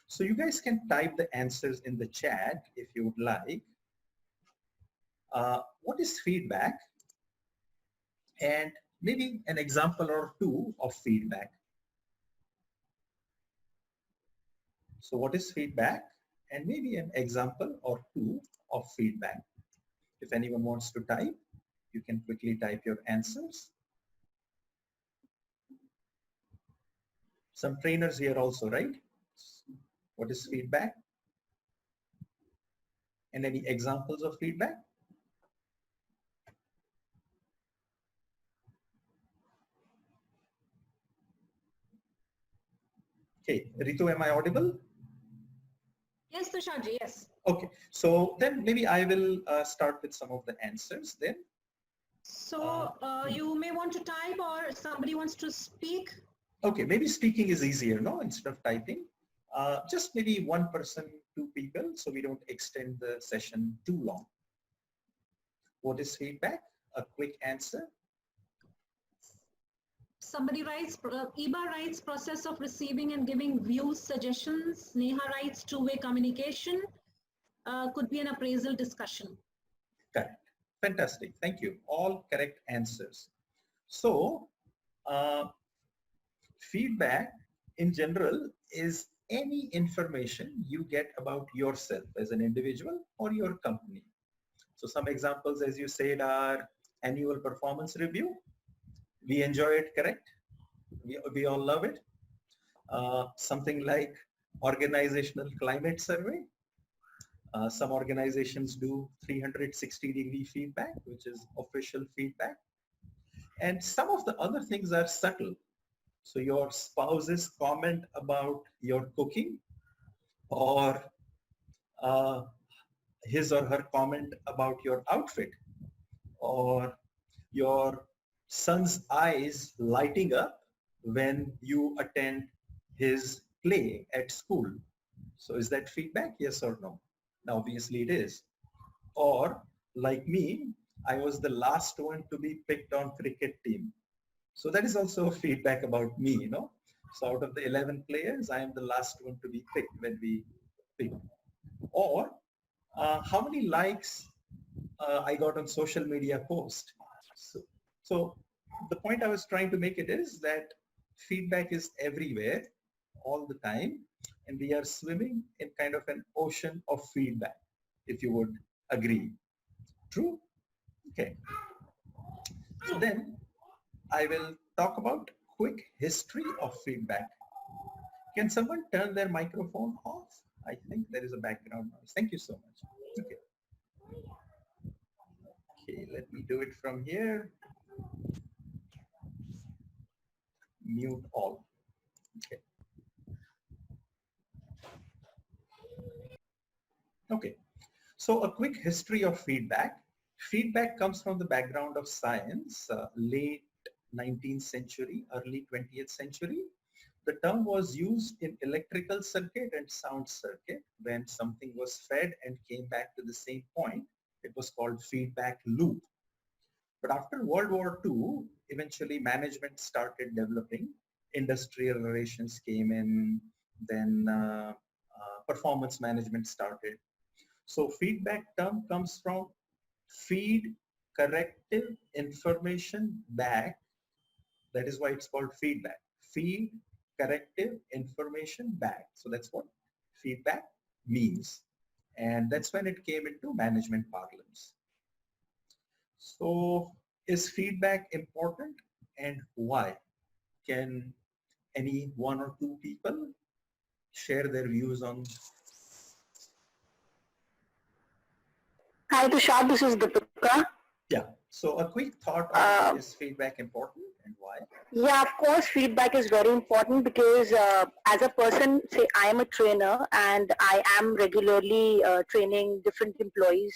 So you guys can type the answers in the chat if you would like. What is feedback? And maybe an example or two of feedback. So what is feedback? And maybe an example or two of feedback. If anyone wants to type, you can quickly type your answers. Some trainers here also, right? What is feedback? And any examples of feedback? Okay, Ritu, am I audible? Yes, Tusharji, yes. Okay, so then maybe I will start with some of the answers then. So you may want to type or somebody wants to speak. Okay, maybe speaking is easier, no, instead of typing. Just maybe one person, two people, so we don't extend the session too long. What is feedback? A quick answer. Somebody writes, Iba writes process of receiving and giving views, suggestions. Neha writes two-way communication. Could be an appraisal discussion. Correct. Fantastic. Thank you. All correct answers. So feedback in general is any information you get about yourself as an individual or your company. So some examples, as you said, are annual performance review. We enjoy it, correct? We all love it. Something like organizational climate survey. Some organizations do 360-degree feedback, which is official feedback. And some of the other things are subtle. So your spouse's comment about your cooking, or his or her comment about your outfit, or your son's eyes lighting up when you attend his play at school. So is that feedback? Yes or no? Now, obviously it is. Or like me, I was the last one to be picked on cricket team. So that is also feedback about me, you know. So out of the 11 players, I am the last one to be picked when we pick. Or how many likes I got on social media post. So the point I was trying to make it is that feedback is everywhere all the time, and we are swimming in kind of an ocean of feedback, if you would agree. True? Okay. So then I will talk about quick history of feedback. Can someone turn their microphone off? I think there is a background noise. Thank you so much. Okay. Okay, let me do it from here. Mute all. Okay. Okay. So a quick history of feedback. Feedback comes from the background of science, late 19th century, early 20th century. The term was used in electrical circuit and sound circuit when something was fed and came back to the same point. It was called feedback loop. But after World War II, eventually management started developing. Industrial relations came in, then performance management started. So feedback term comes from feed corrective information back. That is why it's called feedback. Feed corrective information back. So that's what feedback means. And that's when it came into management parlance. So is feedback important and why? Can any one or two people share their views on? Hi Tushar, this is Deepika. Yeah, so a quick thought on is feedback important and why? Yeah, of course, feedback is very important because as a person, say I am a trainer and I am regularly training different employees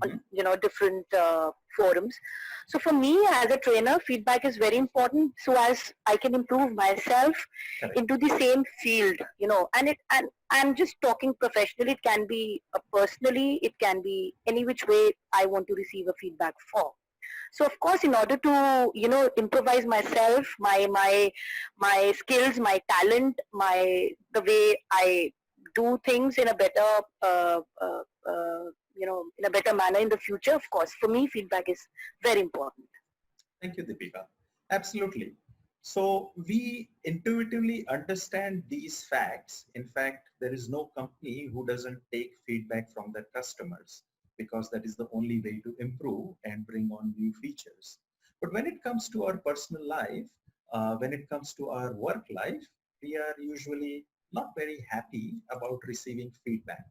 on different forums. So for me as a trainer, feedback is very important so as I can improve myself into the same field, and I'm just talking professionally. It can be personally, it can be any which way I want to receive a feedback for. So of course, in order to improvise myself, my skills, my talent, the way I do things in a better, in a better manner in the future, of course, for me, feedback is very important. Thank you, Deepika. Absolutely. So we intuitively understand these facts. In fact, there is no company who doesn't take feedback from their customers, because that is the only way to improve and bring on new features. But when it comes to our personal life, when it comes to our work life, we are usually not very happy about receiving feedback.